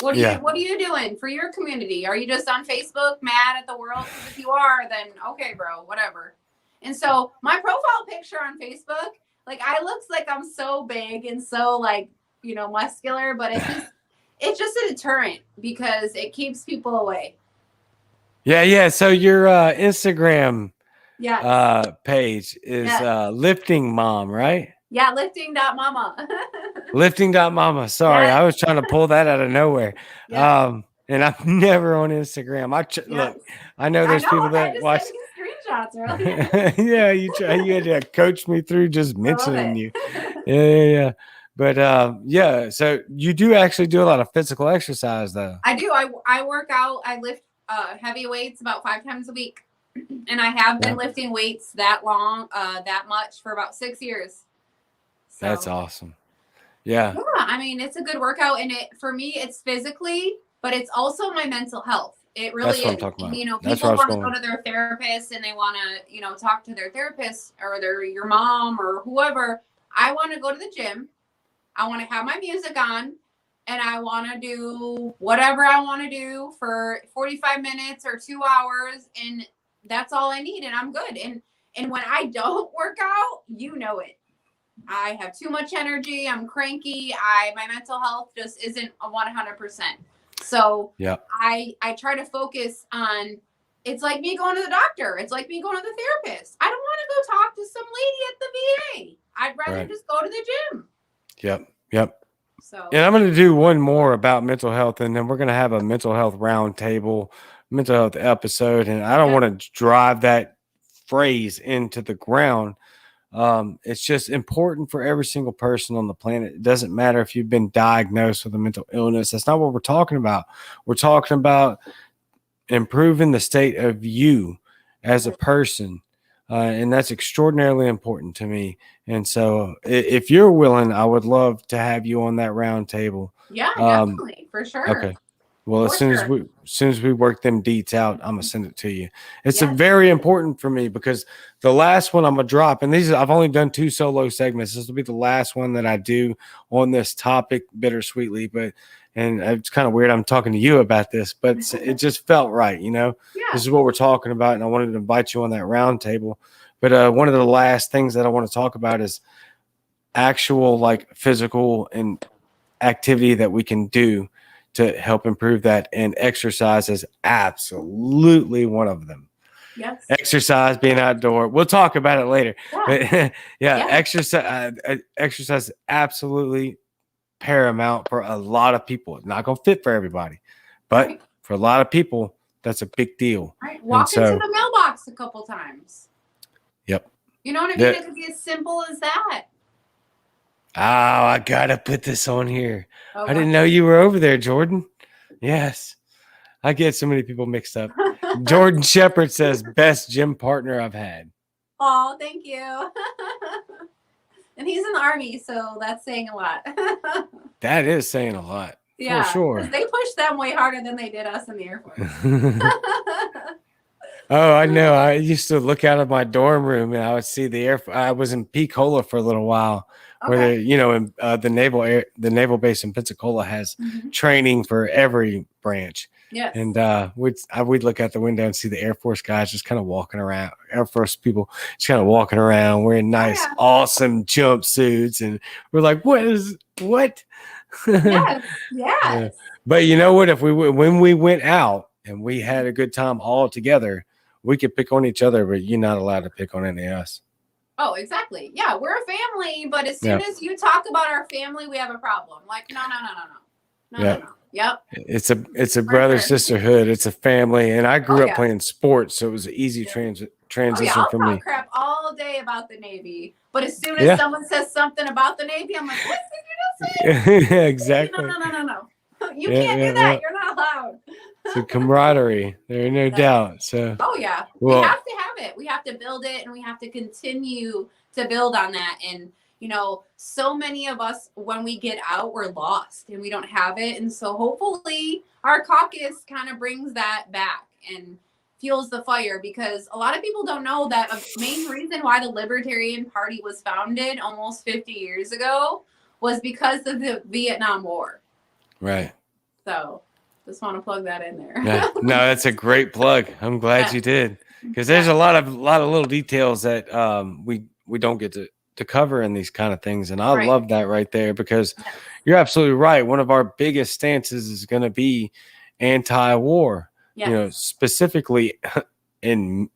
What are you doing for your community? Are you just on Facebook mad at the world? Because if you are, then okay, bro, whatever. And so my profile picture on Facebook, like I looks like I'm so big and so like, you know, muscular, but it's just a deterrent because it keeps people away. Yeah. So your Instagram page is Lifting Mom, right? Yeah, lifting.mama. Lifting.mama. Sorry, I was trying to pull that out of nowhere. And I'm never on Instagram. Look, I know there's people that watch screenshots earlier. You had to coach me through just mentioning you. Yeah. But so you do actually do a lot of physical exercise though. I do. I work out. I lift heavy weights about 5 times a week. And I have been lifting weights that much for about 6 years. So, that's awesome. Yeah. I mean, it's a good workout, and for me, it's physically, but it's also my mental health. It really is. I'm talking about. You know, people want to go to their therapist and they want to, you know, talk to their therapist or your mom or whoever. I want to go to the gym. I want to have my music on, and I want to do whatever I want to do for 45 minutes or 2 hours, and that's all I need, and I'm good. And when I don't work out, you know it. I have too much energy. I'm cranky. My mental health just isn't 100%. So I try to focus on, it's like me going to the doctor. It's like me going to the therapist. I don't want to go talk to some lady at the VA. I'd rather just go to the gym. Yep. So, and I'm going to do one more about mental health, and then we're going to have a mental health roundtable mental health episode, and I don't want to drive that phrase into the ground. It's just important for every single person on the planet. It doesn't matter if you've been diagnosed with a mental illness. That's not what we're talking about. We're talking about improving the state of you as a person. And that's extraordinarily important to me. And so if you're willing, I would love to have you on that round table. Yeah, definitely. For sure. Okay. Well, as soon as we work them deets out, I'm gonna send it to you. It's a very important for me because the last one I'm gonna drop, and I've only done 2 solo segments. This will be the last one that I do on this topic, bittersweetly. And it's kind of weird I'm talking to you about this, but it just felt right, This is what we're talking about, and I wanted to invite you on that round table. But one of the last things that I want to talk about is actual like physical and activity that we can do to help improve that, and exercise is absolutely one of them. Yes. Exercise, being outdoor. We'll talk about it later. Yeah. Exercise is absolutely paramount for a lot of people. It's not going to fit for everybody, but for a lot of people, that's a big deal. Right. Walk into the mailbox a couple times. Yep. You know what I mean? It could be as simple as that. Oh, I gotta put this on here. Okay. I didn't know you were over there, Jordan. Yes. I get so many people mixed up. Jordan Shepard says, best gym partner I've had. Oh, thank you. And he's in the Army, so that's saying a lot. That is saying a lot. Yeah, for sure. They pushed them way harder than they did us in the Air Force. Oh, I know. I used to look out of my dorm room and I would see the I was in Pensacola for a little while. Okay. Where in the naval base in Pensacola has training for every branch. Yes. And we'd look out the window and see the Air Force guys just kind of walking around. Air Force people just kind of walking around wearing nice, awesome jumpsuits, and we're like, what? Yes. Yeah. But you know what? When we went out and we had a good time all together, we could pick on each other, but you're not allowed to pick on any of us. Oh, exactly. Yeah, we're a family, but as soon as you talk about our family, we have a problem. Like, no. Yep. It's a brother sisterhood. It's a family, and I grew up playing sports, so it was an easy transition for me. I'll talk crap all day about the Navy, but as soon as someone says something about the Navy, I'm like, what did you just say? Exactly. No. You can't do that. You're not allowed. It's a camaraderie. There is no doubt. So. Oh yeah, we have to have it. We have to build it, and we have to continue to build on that. And so many of us, when we get out, we're lost and we don't have it. And so hopefully our caucus kind of brings that back and fuels the fire, because a lot of people don't know that a main reason why the Libertarian Party was founded almost 50 years ago was because of the Vietnam War. Right. So just want to plug that in there. Yeah. No, that's a great plug. I'm glad you did, because there's a lot of little details that we don't get to cover in these kind of things. And I love that right there, because you're absolutely right. One of our biggest stances is going to be anti-war, specifically in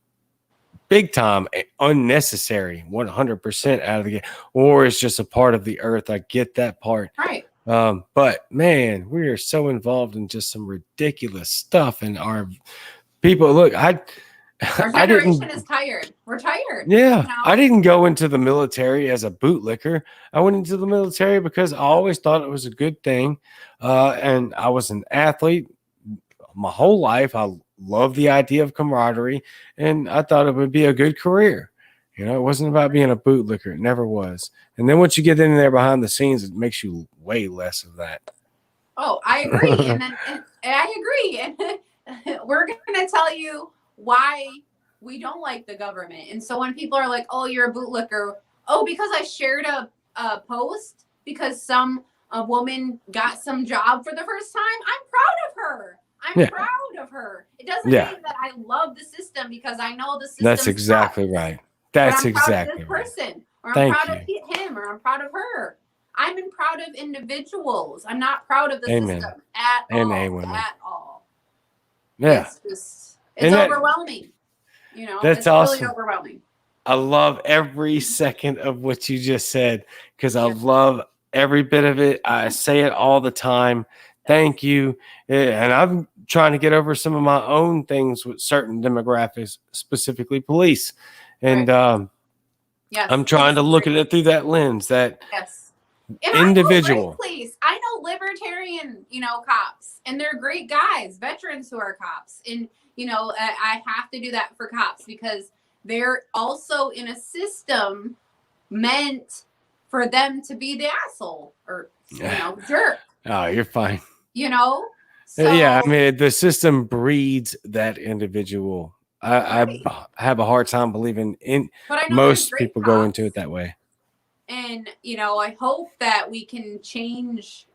big time, unnecessary, 100% out of the game. War is just a part of the earth. I get that part. Right. But man, we are so involved in just some ridiculous stuff. And our people, look, our generation is tired. We're tired. Yeah. I didn't go into the military as a bootlicker. I went into the military because I always thought it was a good thing. And I was an athlete my whole life. I loved the idea of camaraderie, and I thought it would be a good career. It wasn't about being a bootlicker. It never was. And then once you get in there behind the scenes, it makes you way less of that. Oh, I agree. and I agree. And we're going to tell you why we don't like the government. And so when people are like, oh, you're a bootlicker. Oh, because I shared a post because a woman got some job for the first time. I'm proud of her. I'm proud of her. It doesn't mean that I love the system because I know the system. That's exactly right. That's exactly right. Person, or I'm proud of him, or I'm proud of her. I'm proud of individuals. I'm not proud of the system at all. Yeah. It's overwhelming. That's awesome. Really overwhelming. I love every second of what you just said, because I love every bit of it. I say it all the time. Thank you. And I'm trying to get over some of my own things with certain demographics, specifically police. And yes, I'm trying to look at it through that lens, that yes. And individual. I know police. I know libertarian, cops, and they're great guys, veterans who are cops. And, I have to do that for cops because they're also in a system meant for them to be the asshole or, jerk. Oh, you're fine. So, yeah, I mean, the system breeds that individual. I have a hard time believing in most people go into it that way. And, I hope that we can change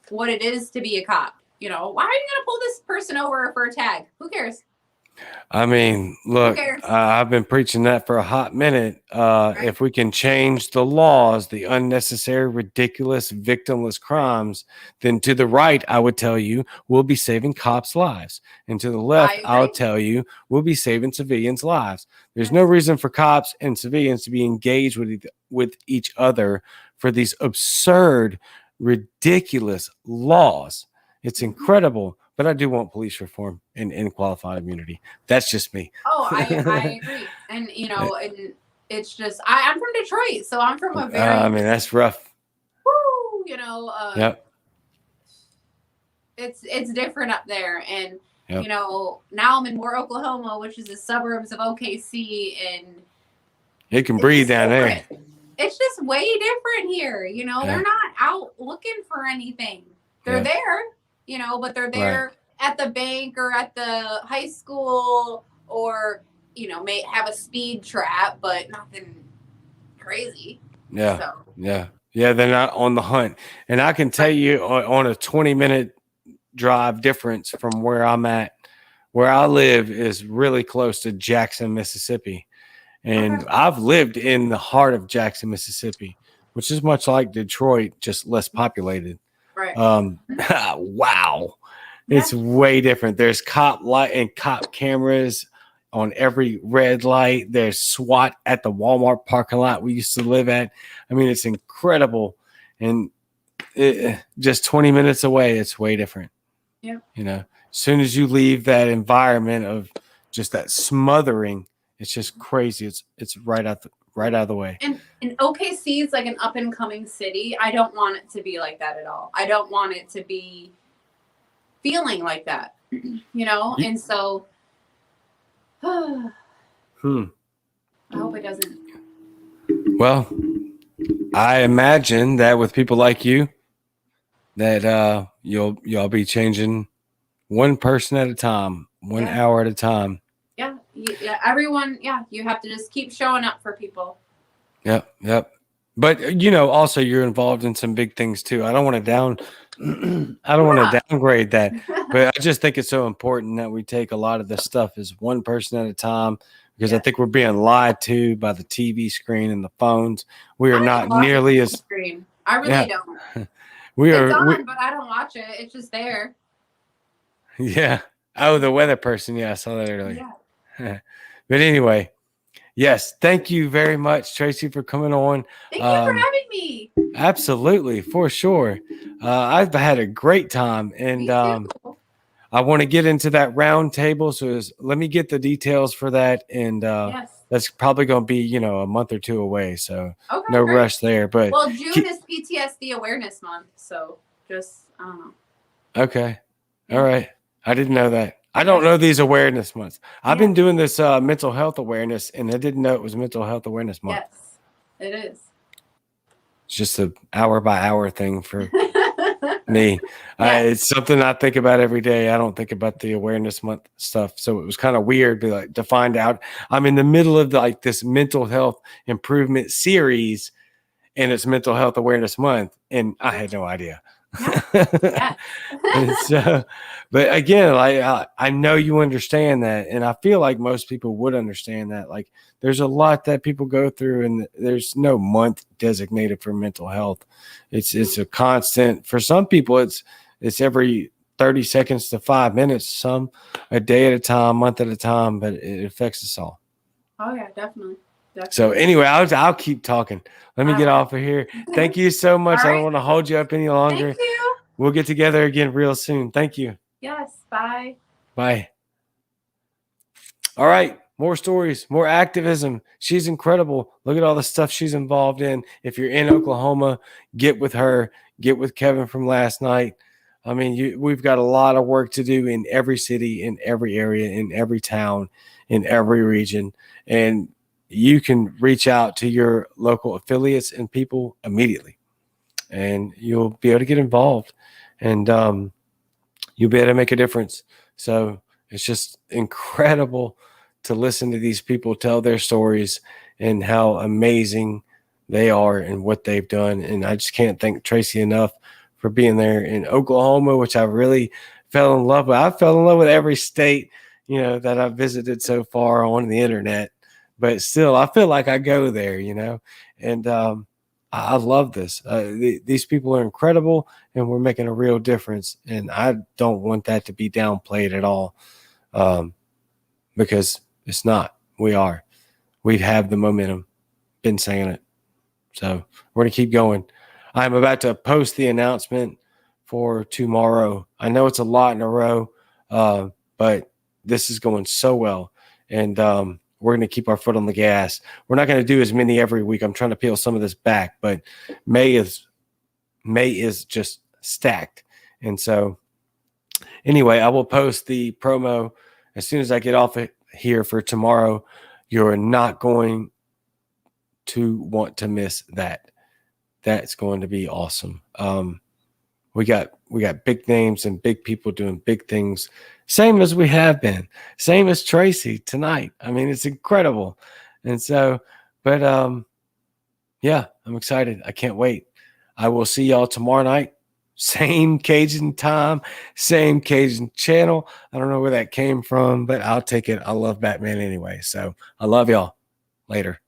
what it is to be a cop. Why are you going to pull this person over for a tag? Who cares? I mean, look, I've been preaching that for a hot minute. If we can change the laws, the unnecessary, ridiculous, victimless crimes, then to the right, I would tell you, we'll be saving cops' lives. And to the left, I'll tell you, we'll be saving civilians' lives. There's no reason for cops and civilians to be engaged with each other for these absurd, ridiculous laws. It's incredible. But I do want police reform and qualified immunity. That's just me. Oh, I agree. And, and it's just, I'm from Detroit, so I'm from a very... I mean, that's rough. Woo, Yep. It's different up there. And, now I'm in Moore, Oklahoma, which is the suburbs of OKC. And you can breathe down there. It's just way different here. They're not out looking for anything. They're there. But they're there at the bank or at the high school or, may have a speed trap, but nothing crazy. Yeah. So. Yeah. Yeah. They're not on the hunt. And I can tell you on a 20-minute drive difference from where I'm at, where I live is really close to Jackson, Mississippi. And I've lived in the heart of Jackson, Mississippi, which is much like Detroit, just less populated. Right. Wow. It's way different. There's cop light and cop cameras on every red light. There's SWAT at the Walmart parking lot we used to live at. I mean, it's incredible. And just 20 minutes away, it's way different. Yeah. As soon as you leave that environment of just that smothering, it's just crazy. It's right out of the way. And OKC is like an up and coming city. I don't want it to be like that at all. I don't want it to be feeling like that, And so, I hope it doesn't. Well, I imagine that with people like you, that you'll be changing one person at a time, 1 hour at a time. Yeah, everyone. Yeah, you have to just keep showing up for people. Yep. But also you're involved in some big things too. I don't want to downgrade that, but I just think it's so important that we take a lot of this stuff as one person at a time, because I think we're being lied to by the TV screen and the phones. We are not nearly as screen. I really don't. It's on, but I don't watch it. It's just there. Yeah. Oh, the weather person. Yeah, I saw that earlier. Yeah. But anyway. Yes, thank you very much, Tracy, for coming on. Thank you for having me. Absolutely, for sure. I've had a great time, and I want to get into that round table. So let me get the details for that, and that's probably going to be a month or two away. So no rush there. But June is PTSD Awareness Month, so just I don't know. Okay, all right. I didn't know that. I don't know these awareness months. I've been doing this mental health awareness, and I didn't know it was Mental Health Awareness Month. Yes, it is. It's just an hour by hour thing for me. It's something I think about every day. I don't think about the awareness month stuff. So it was kind of weird to find out I'm in the middle of this mental health improvement series, and it's Mental Health Awareness Month, and I had no idea. But again, I know you understand that, and I feel like most people would understand that. Like, there's a lot that people go through, and there's no month designated for mental health. It's a constant. For some people, it's every 30 seconds to 5 minutes, some a day at a time, month at a time, but it affects us all. Oh yeah, definitely. So anyway, I'll keep talking. Let me get off of here. Thank you so much. I don't want to hold you up any longer. Thank you. we'll get together again real soon. Thank you. Yes. Bye. Bye. All right. More stories, more activism. She's incredible. Look at all the stuff she's involved in. If you're in Oklahoma, get with her. Get with Kevin from last night. I mean, we've got a lot of work to do in every city, in every area, in every town, in every region. And you can reach out to your local affiliates and people immediately, and you'll be able to get involved, and you'll be able to make a difference. So it's just incredible to listen to these people tell their stories and how amazing they are and what they've done. And I just can't thank Tracy enough for being there in Oklahoma, which I really fell in love with. I fell in love with every state, that I've visited so far on the internet, but still I feel like I go there, and I love this. These people are incredible, and we're making a real difference. And I don't want that to be downplayed at all, because it's not. We have the momentum. Been saying it. So we're going to keep going. I'm about to post the announcement for tomorrow. I know it's a lot in a row, but this is going so well. And we're going to keep our foot on the gas. We're not going to do as many every week. I'm trying to peel some of this back, but May is just stacked. And so anyway, I will post the promo as soon as I get off it here for tomorrow. You're not going to want to miss that. That's going to be awesome. We got big names and big people doing big things, same as we have been, same as Tracy tonight. I mean, it's incredible. And so, but yeah, I'm excited. I can't wait. I will see y'all tomorrow night. Same Cajun time, same Cajun channel. I don't know where that came from, but I'll take it. I love Batman anyway. So I love y'all. Later.